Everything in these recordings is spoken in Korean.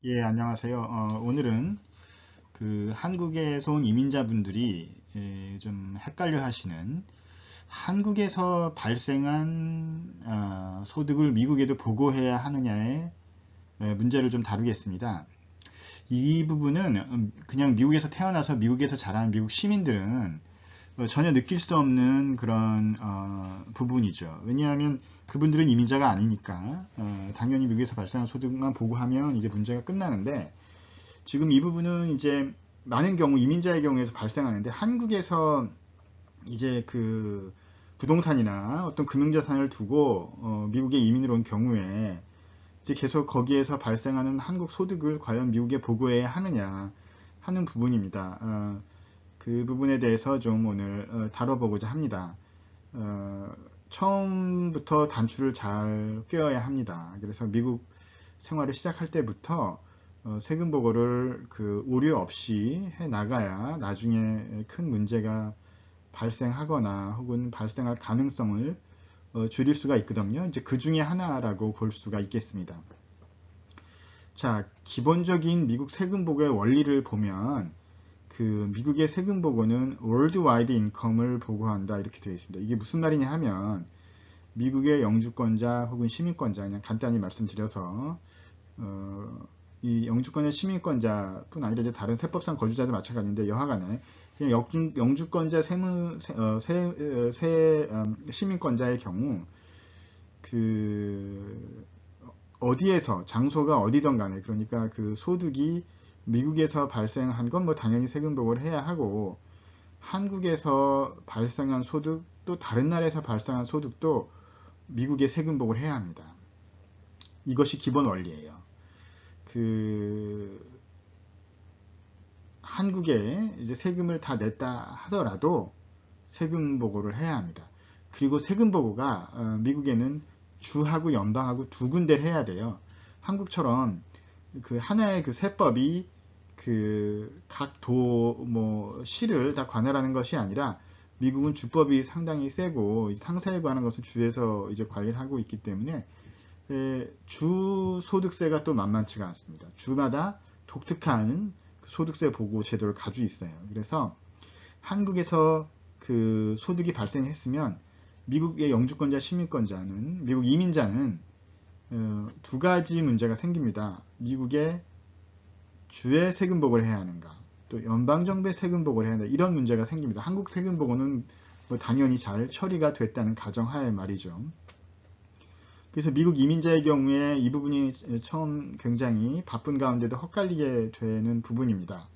예, 안녕하세요. 오늘은 그 한국에서 온 이민자분들이 좀 헷갈려 하시는 한국에서 발생한 소득을 미국에도 보고해야 하느냐의 문제를 좀 다루겠습니다. 이 부분은 그냥 미국에서 태어나서 미국에서 자란 미국 시민들은 전혀 느낄 수 없는 그런 부분이죠. 왜냐하면 그분들은 이민자가 아니니까 당연히 미국에서 발생한 소득만 보고하면 이제 문제가 끝나는데, 지금 이 부분은 이제 많은 경우 이민자의 경우에서 발생하는데, 한국에서 이제 그 부동산이나 어떤 금융자산을 두고 미국에 이민을 온 경우에 이제 계속 거기에서 발생하는 한국 소득을 과연 미국에 보고해야 하느냐 하는 부분입니다. 그 부분에 대해서 좀 오늘 다뤄보고자 합니다. 처음부터 단추를 잘 꿰어야 합니다. 그래서 미국 생활을 시작할 때부터 세금 보고를 그 오류 없이 해 나가야 나중에 큰 문제가 발생하거나 혹은 발생할 가능성을 줄일 수가 있거든요. 이제 그 중에 하나라고 볼 수가 있겠습니다. 자, 기본적인 미국 세금 보고의 원리를 보면 그 미국의 세금 보고는 월드와이드 인컴을 보고한다 이렇게 되어 있습니다. 이게 무슨 말이냐 하면 미국의 영주권자 혹은 시민권자, 그냥 간단히 말씀드려서 이 영주권자 시민권자뿐 아니라 이제 다른 세법상 거주자도 마찬가지인데, 여하간에 그냥 영주권자 시민권자의 경우 그 어디에서 장소가 어디든 간에, 그러니까 그 소득이 미국에서 발생한 건 뭐 당연히 세금 보고를 해야 하고, 한국에서 발생한 소득 또 다른 나라에서 발생한 소득도 미국에 세금 보고를 해야 합니다. 이것이 기본 원리예요. 그 한국에 이제 세금을 다 냈다 하더라도 세금 보고를 해야 합니다. 그리고 세금 보고가 미국에는 주하고 연방하고 두 군데를 해야 돼요. 한국처럼 그 하나의 그 세법이 그 각 뭐 시를 다 관할하는 것이 아니라, 미국은 주법이 상당히 세고 상세에 관한 것을 주에서 이제 관리를 하고 있기 때문에 주 소득세가 또 만만치가 않습니다. 주마다 독특한 소득세 보고 제도를 가지고 있어요. 그래서 한국에서 그 소득이 발생했으면 미국의 영주권자 시민권자는, 미국 이민자는 두 가지 문제가 생깁니다. 미국의 주의 세금 보고를 해야 하는가, 또 연방정부의 세금 보고를 해야 한다, 이런 문제가 생깁니다. 한국 세금 보고는 뭐 당연히 잘 처리가 됐다는 가정하에 말이죠. 그래서 미국 이민자의 경우에 이 부분이 처음 굉장히 바쁜 가운데도 헛갈리게 되는 부분입니다.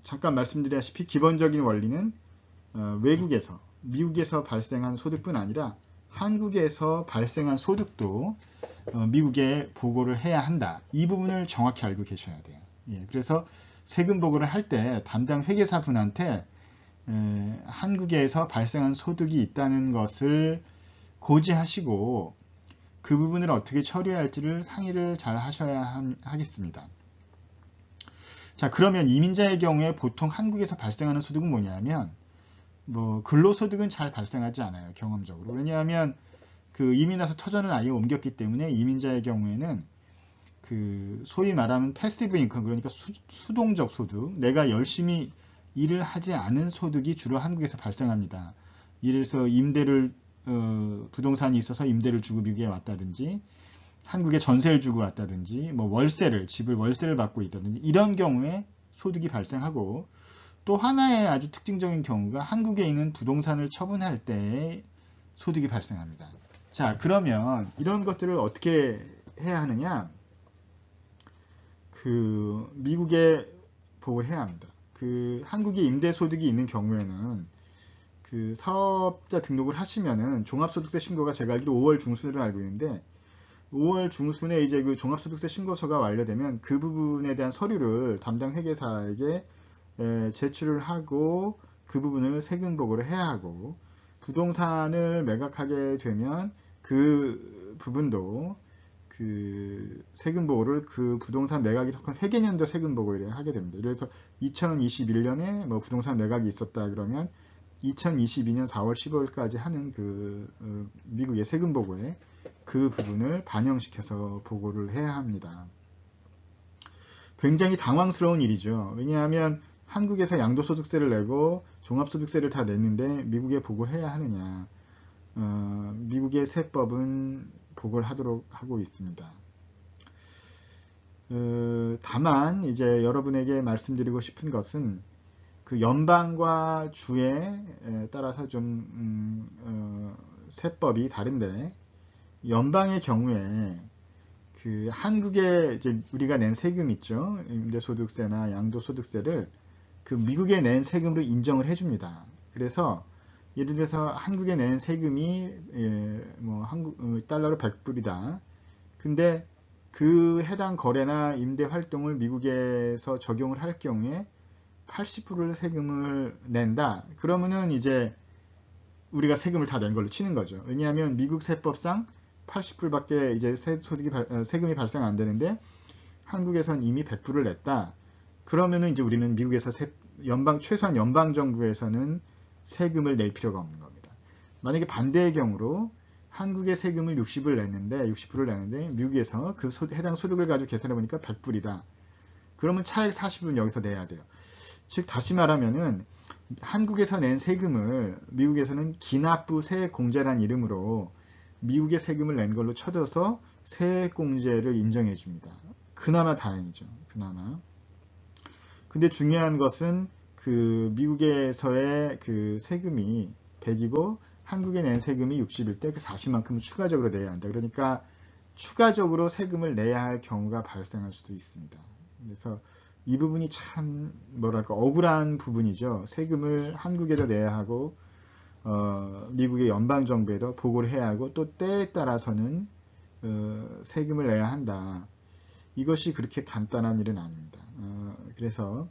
잠깐 말씀드렸다시피 기본적인 원리는 외국에서, 미국에서 발생한 소득뿐 아니라 한국에서 발생한 소득도 미국에 보고를 해야 한다. 이 부분을 정확히 알고 계셔야 돼요. 예, 그래서 세금 보고를 할 때 담당 회계사분한테 한국에서 발생한 소득이 있다는 것을 고지하시고 그 부분을 어떻게 처리할지를 상의를 잘 하셔야 하겠습니다. 자, 그러면 이민자의 경우에 보통 한국에서 발생하는 소득은 뭐냐면, 뭐 근로소득은 잘 발생하지 않아요, 경험적으로. 왜냐하면 그 이민 와서 터전을 아예 옮겼기 때문에 이민자의 경우에는 그 소위 말하는 패시브 인컴, 그러니까 수동적 소득, 내가 열심히 일을 하지 않은 소득이 주로 한국에서 발생합니다. 예를 들어서 임대를 부동산이 있어서 임대를 주고 미국에 왔다든지, 한국에 전세를 주고 왔다든지, 뭐 집을 월세를 받고 있다든지, 이런 경우에 소득이 발생하고, 또 하나의 아주 특징적인 경우가 한국에 있는 부동산을 처분할 때 소득이 발생합니다. 자, 그러면 이런 것들을 어떻게 해야 하느냐? 그 미국에 보고를 해야 합니다. 그 한국에 임대소득이 있는 경우에는 그 사업자 등록을 하시면은 종합소득세 신고가 제가 알기로 5월 중순으로 알고 있는데, 5월 중순에 이제 그 종합소득세 신고서가 완료되면 그 부분에 대한 서류를 담당 회계사에게 제출을 하고 그 부분을 세금 보고를 해야 하고, 부동산을 매각하게 되면 그 부분도 그 세금 보고를 그 부동산 매각이 속한 회계년도 세금 보고를 하게 됩니다. 그래서 2021년에 뭐 부동산 매각이 있었다 그러면 2022년 4월 15일까지 하는 그 미국의 세금 보고에 그 부분을 반영시켜서 보고를 해야 합니다. 굉장히 당황스러운 일이죠. 왜냐하면 한국에서 양도소득세를 내고 종합소득세를 다 냈는데 미국에 보고를 해야 하느냐. 미국의 세법은 보고를 하도록 하고 있습니다. 다만 이제 여러분에게 말씀드리고 싶은 것은 그 연방과 주에 따라서 좀 세법이 다른데, 연방의 경우에 그 한국에 이제 우리가 낸 세금 있죠. 임대소득세나 양도소득세를 그 미국에 낸 세금으로 인정을 해줍니다. 그래서 예를 들어서 한국에 낸 세금이 뭐 한국 달러로 100불이다. 근데 그 해당 거래나 임대 활동을 미국에서 적용을 할 경우에 80불을 세금을 낸다. 그러면은 이제 우리가 세금을 다 낸 걸로 치는 거죠. 왜냐하면 미국 세법상 80불밖에 이제 세금이 발생 안 되는데 한국에선 이미 100불을 냈다. 그러면은 이제 우리는 미국에서 최소한 연방 정부에서는 세금을 낼 필요가 없는 겁니다. 만약에 반대의 경우로 한국의 세금을 60불을 냈는데 미국에서 그 해당 소득을 가지고 계산해 보니까 100불이다. 그러면 차액 40불은 여기서 내야 돼요. 즉 다시 말하면은 한국에서 낸 세금을 미국에서는 기납부 세액공제란 이름으로 미국의 세금을 낸 걸로 쳐줘서 세액공제를 인정해 줍니다. 그나마 다행이죠. 그나마. 근데 중요한 것은 그 미국에서의 그 세금이 100이고 한국에 낸 세금이 60일 때 그 40만큼은 추가적으로 내야 한다. 그러니까 추가적으로 세금을 내야 할 경우가 발생할 수도 있습니다. 그래서 이 부분이 참 뭐랄까 억울한 부분이죠. 세금을 한국에도 내야 하고 미국의 연방정부에도 보고를 해야 하고 또 때에 따라서는 세금을 내야 한다. 이것이 그렇게 간단한 일은 아닙니다. 그래서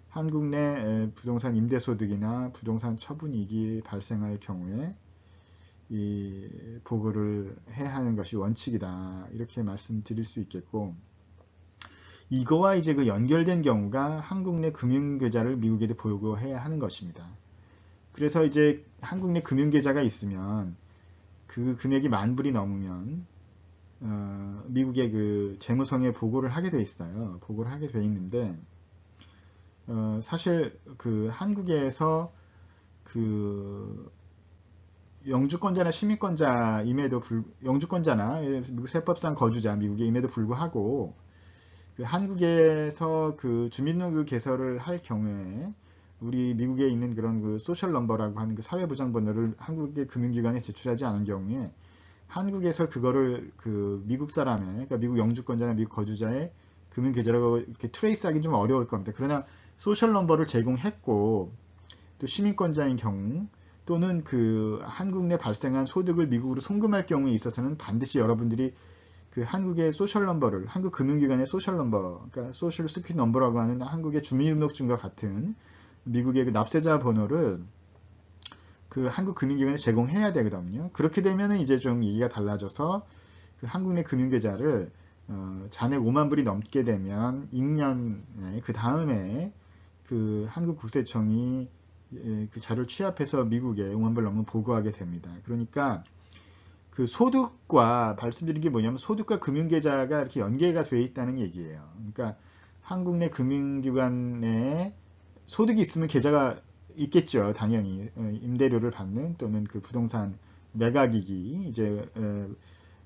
한국 내 부동산 임대소득이나 부동산 처분이익이 발생할 경우에 이 보고를 해야 하는 것이 원칙이다. 이렇게 말씀드릴 수 있겠고, 이거와 이제 그 연결된 경우가 한국 내 금융계좌를 미국에도 보고해야 하는 것입니다. 그래서 이제 한국 내 금융계좌가 있으면 그 금액이 10,000불이 넘으면 미국의 그 재무성에 보고를 하게 돼 있어요. 보고를 하게 돼 있는데 사실 그 한국에서 그 영주권자나 시민권자임에도 영주권자나 미국 세법상 거주자 미국에임에도 불구하고 그 한국에서 그 주민등록 개설을 할 경우에 우리 미국에 있는 그런 그 소셜 넘버라고 하는 그 사회보장번호를 한국의 금융기관에 제출하지 않은 경우에 한국에서 그거를 그 미국 사람의, 그러니까 미국 영주권자나 미국 거주자의 금융계좌라고 이렇게 트레이스하기 좀 어려울 겁니다. 그러나 소셜 넘버를 제공했고 또 시민권자인 경우 또는 그 한국 내 발생한 소득을 미국으로 송금할 경우에 있어서는 반드시 여러분들이 그 한국의 소셜 넘버를, 한국 금융기관의 소셜 넘버, 그러니까 소셜 스퀴 넘버라고 하는 한국의 주민등록증과 같은 미국의 그 납세자 번호를 그 한국 금융기관에 제공해야 되거든요. 그렇게 되면은 이제 좀 얘기가 달라져서 그 한국 내 금융계좌를 잔액 50,000불이 넘게 되면 2년 그 다음에 그 한국국세청이 그 자료를 취합해서 미국에 50,000불 넘으면 보고하게 됩니다. 그러니까 그 소득과 말씀드린 게 뭐냐면 소득과 금융계좌가 이렇게 연계가 되어 있다는 얘기예요. 그러니까 한국 내 금융기관에 소득이 있으면 계좌가 있겠죠. 당연히 임대료를 받는 또는 그 부동산 매각이익이 이제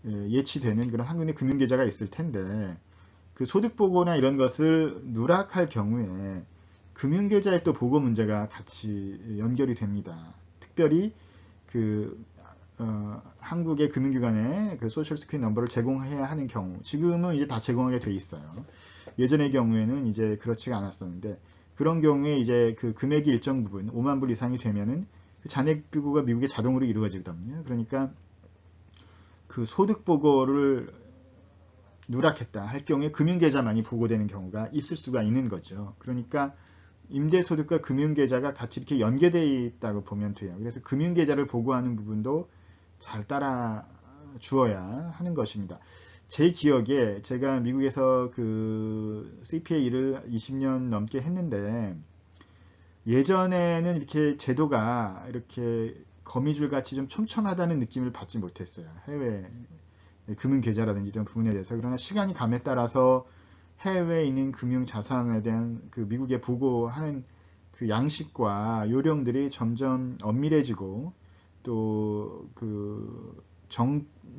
예치되는 그런 한국 내 금융계좌가 있을 텐데 그 소득보고나 이런 것을 누락할 경우에 금융계좌의 또 보고 문제가 같이 연결이 됩니다. 특별히 그 한국의 금융기관에 그 소셜 스퀴 넘버를 제공해야 하는 경우, 지금은 이제 다 제공하게 돼 있어요. 예전의 경우에는 이제 그렇지가 않았었는데 그런 경우에 이제 그 금액이 일정 부분 50,000불 이상이 되면은 그 잔액 비교가 미국에 자동으로 이루어지거든요. 그러니까 그 소득 보고를 누락했다 할 경우에 금융계좌만이 보고되는 경우가 있을 수가 있는 거죠. 그러니까 임대소득과 금융계좌가 같이 이렇게 연계되어 있다고 보면 돼요. 그래서 금융계좌를 보고하는 부분도 잘 따라 주어야 하는 것입니다. 제 기억에 제가 미국에서 그 CPA 일을 20년 넘게 했는데 예전에는 이렇게 제도가 이렇게 거미줄 같이 좀 촘촘하다는 느낌을 받지 못했어요. 해외 금융계좌라든지 이런 부분에 대해서. 그러나 시간이 감에 따라서 해외에 있는 금융 자산에 대한 그 미국에 보고하는 그 양식과 요령들이 점점 엄밀해지고 또 그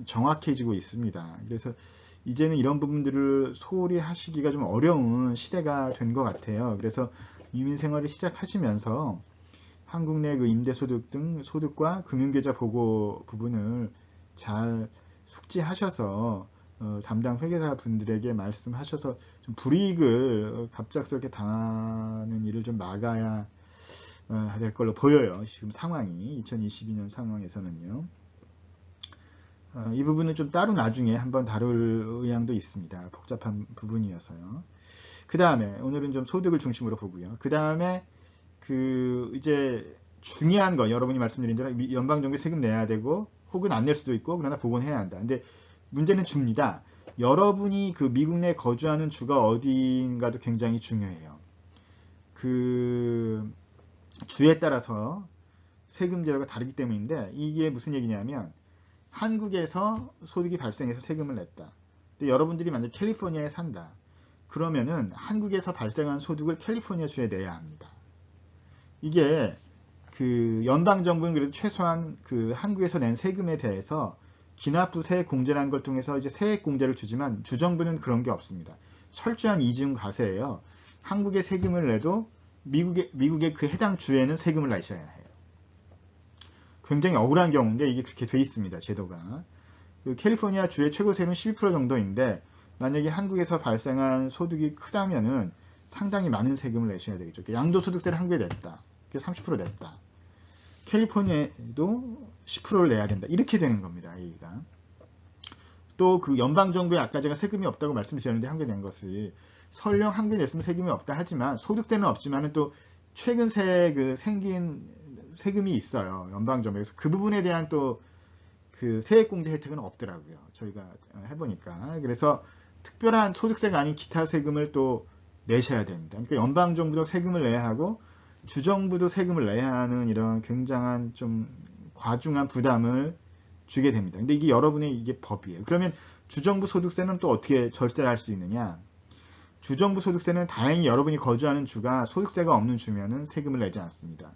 정확해지고 있습니다. 그래서 이제는 이런 부분들을 소홀히 하시기가 좀 어려운 시대가 된 것 같아요. 그래서 이민 생활을 시작하시면서 한국 내 그 임대소득 등 소득과 금융계좌 보고 부분을 잘 숙지하셔서 담당 회계사 분들에게 말씀하셔서 좀 불이익을 갑작스럽게 당하는 일을 좀 막아야 될 걸로 보여요. 지금 상황이 2022년 상황에서는요. 이 부분은 좀 따로 나중에 한번 다룰 의향도 있습니다. 복잡한 부분이어서요. 그 다음에 오늘은 좀 소득을 중심으로 보고요. 그 다음에 그 이제 중요한 거 여러분이 말씀드린 대로 연방정부에 세금 내야 되고 혹은 안 낼 수도 있고 그러나 복원해야 한다. 근데 문제는 주입니다. 여러분이 그 미국 내 거주하는 주가 어디인가도 굉장히 중요해요. 그 주에 따라서 세금 제도가 다르기 때문인데 이게 무슨 얘기냐면 한국에서 소득이 발생해서 세금을 냈다. 근데 여러분들이 만약 캘리포니아에 산다. 그러면은 한국에서 발생한 소득을 캘리포니아 주에 내야 합니다. 이게 그 연방정부는 그래도 최소한 그 한국에서 낸 세금에 대해서 기납부 세액 공제라는 걸 통해서 이제 세액 공제를 주지만 주정부는 그런 게 없습니다. 철저한 이중 과세예요. 한국에 세금을 내도 미국의 그 해당 주에는 세금을 내셔야 해요. 굉장히 억울한 경우인데 이게 그렇게 돼 있습니다. 제도가. 그 캘리포니아 주의 최고 세금은 12% 정도인데 만약에 한국에서 발생한 소득이 크다면은 상당히 많은 세금을 내셔야 되겠죠. 양도소득세를 한국에 냈다. 30% 냈다. 캘리포니아에도 10%를 내야 된다. 이렇게 되는 겁니다. 얘기가. 또 그 연방정부에 아까 제가 세금이 없다고 말씀드렸는데 한국에 낸 것이 설령 한국에 냈으면 세금이 없다 하지만 소득세는 없지만은 또 최근 그 생긴 세금이 있어요. 연방정부에서 그 부분에 대한 또 그 세액공제 혜택은 없더라고요. 저희가 해보니까. 그래서 특별한 소득세가 아닌 기타 세금을 또 내셔야 됩니다. 그러니까 연방정부도 세금을 내야 하고 주정부도 세금을 내야 하는 이런 굉장한 좀 과중한 부담을 주게 됩니다. 근데 이게 여러분의 이게 법이에요. 그러면 주정부 소득세는 또 어떻게 절세를 할 수 있느냐? 주정부 소득세는 다행히 여러분이 거주하는 주가 소득세가 없는 주면은 세금을 내지 않습니다.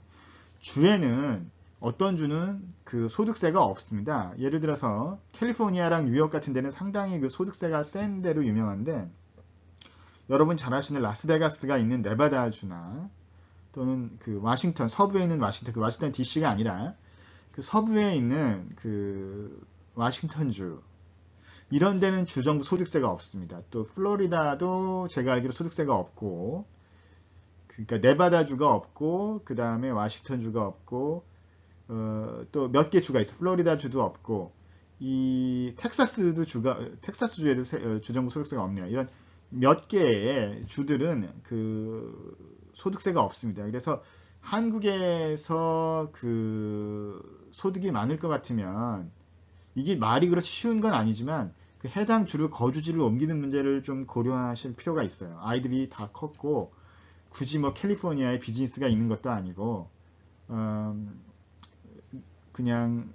주에는 어떤 주는 그 소득세가 없습니다. 예를 들어서 캘리포니아랑 뉴욕 같은 데는 상당히 그 소득세가 센 데로 유명한데 여러분 잘 아시는 라스베가스가 있는 네바다 주나 또는 그 워싱턴 서부에 있는 워싱턴 그 워싱턴 DC가 아니라 그 서부에 있는 그 워싱턴주 이런 데는 주정부 소득세가 없습니다. 또 플로리다도 제가 알기로 소득세가 없고 그러니까 네바다주가 없고 그 다음에 워싱턴주가 없고 또 몇 개 주가 있어. 플로리다주도 없고 이 텍사스주에도 주정부 소득세가 없네요. 이런 몇 개의 주들은 그 소득세가 없습니다. 그래서 한국에서 그 소득이 많을 것 같으면 이게 말이 그렇게 쉬운 건 아니지만 그 해당 주를 거주지를 옮기는 문제를 좀 고려하실 필요가 있어요. 아이들이 다 컸고 굳이 뭐 캘리포니아에 비즈니스가 있는 것도 아니고 그냥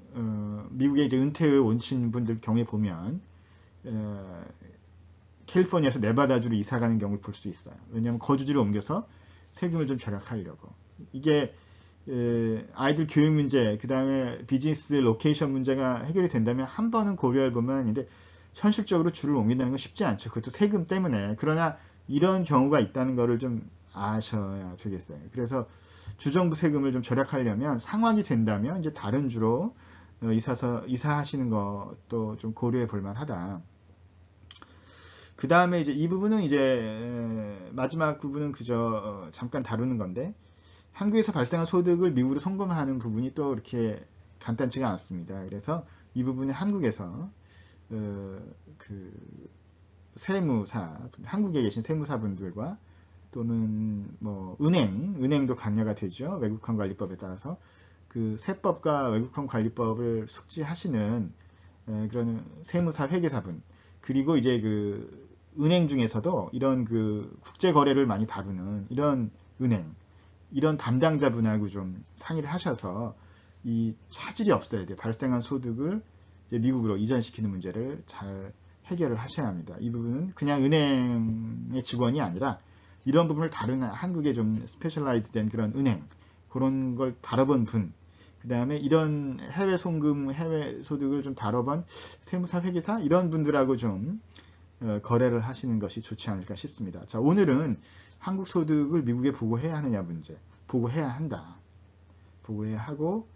미국에 이제 은퇴에 오신 분들 경우에 보면 캘리포니아에서 네바다주로 이사 가는 경우를 볼 수 있어요. 왜냐하면 거주지를 옮겨서 세금을 좀 절약하려고. 이게 아이들 교육 문제, 그 다음에 비즈니스 로케이션 문제가 해결이 된다면 한 번은 고려해 보면 근데 현실적으로 주를 옮긴다는 건 쉽지 않죠. 그것도 세금 때문에. 그러나 이런 경우가 있다는 것을 좀 아셔야 되겠어요. 그래서 주정부 세금을 좀 절약하려면 상황이 된다면 이제 다른 주로 이사하시는 것도 좀 고려해 볼 만하다. 그 다음에 이제 이 부분은 이제 마지막 부분은 그저 잠깐 다루는 건데 한국에서 발생한 소득을 미국으로 송금하는 부분이 또 이렇게 간단치가 않습니다. 그래서 이 부분은 한국에서 그 세무사 한국에 계신 세무사분들과 또는 뭐 은행도 관여가 되죠. 외국환관리법에 따라서 그 세법과 외국환관리법을 숙지하시는 그런 세무사 회계사분 그리고 이제 그 은행 중에서도 이런 그 국제 거래를 많이 다루는 이런 은행 이런 담당자분하고 좀 상의를 하셔서 이 차질이 없어야 돼. 발생한 소득을 이제 미국으로 이전시키는 문제를 잘 해결을 하셔야 합니다. 이 부분은 그냥 은행의 직원이 아니라 이런 부분을 다루는 한국의 좀 스페셜라이즈된 그런 은행, 그런 걸 다뤄본 분, 그 다음에 이런 해외 송금, 해외 소득을 좀 다뤄본 세무사, 회계사 이런 분들하고 좀 거래를 하시는 것이 좋지 않을까 싶습니다. 자, 오늘은 한국 소득을 미국에 보고해야 하느냐 문제, 보고해야 한다. 보고해야 하고,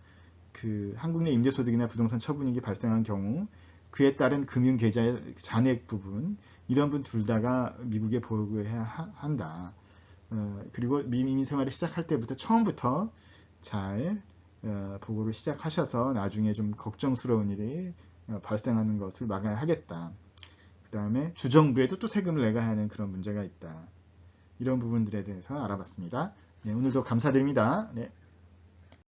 그 한국 내 임대소득이나 부동산 처분이익이 발생한 경우 그에 따른 금융계좌의 잔액 부분, 이런 분 둘 다가 미국에 보고해야 한다. 그리고 미민 생활을 시작할 때부터 처음부터 잘 보고를 시작하셔서 나중에 좀 걱정스러운 일이 발생하는 것을 막아야 하겠다. 그 다음에 주정부에도 또 세금을 내가 하는 그런 문제가 있다. 이런 부분들에 대해서 알아봤습니다. 네, 오늘도 감사드립니다. 네.